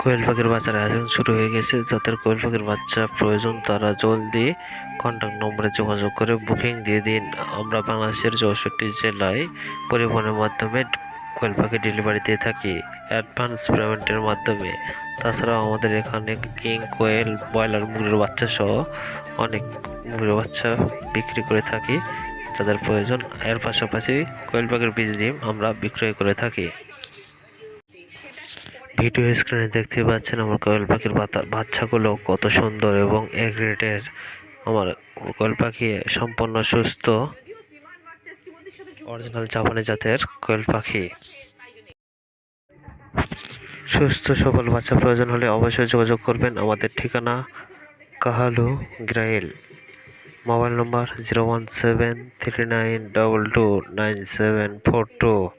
কোয়েল পাখির বাচ্চার আয়োজন শুরু হয়ে গেছে। যাদের কোয়েল পাখির বাচ্চা প্রয়োজন তারা জলদি কন্ট্যাক্ট নম্বরে যোগাযোগ করে বুকিং দিয়ে দিন। আমরা বাংলাদেশের 64 জেলায় পরিবহনের মাধ্যমে কোয়েল পাখি ডেলিভারি দিয়ে থাকি অ্যাডভান্স পেমেন্টের মাধ্যমে। তাছাড়াও আমাদের এখানে কিং কোয়েল, ব্রয়লার মুরগির বাচ্চা সহ অনেক মুরগির বাচ্চা বিক্রি করে থাকি যাদের প্রয়োজন। এর পাশাপাশি কোয়েল পাখির বীজ ডিম আমরা বিক্রয় করে থাকি। ভিডিও স্ক্রিনে দেখতে পাচ্ছেন আমার কোয়েল পাখির বাচ্চাগুলো কত সুন্দর এবং এ গ্রেডের। আমার কোয়েল পাখি সম্পূর্ণ সুস্থ, অরিজিনাল জাপানি জাতের কোয়েল পাখি। সুস্থ সবল বাচ্চা প্রয়োজন হলে অবশ্যই যোগাযোগ করবেন। আমাদের ঠিকানা কাহালু গ্রাইল, মোবাইল নম্বর 01739229742।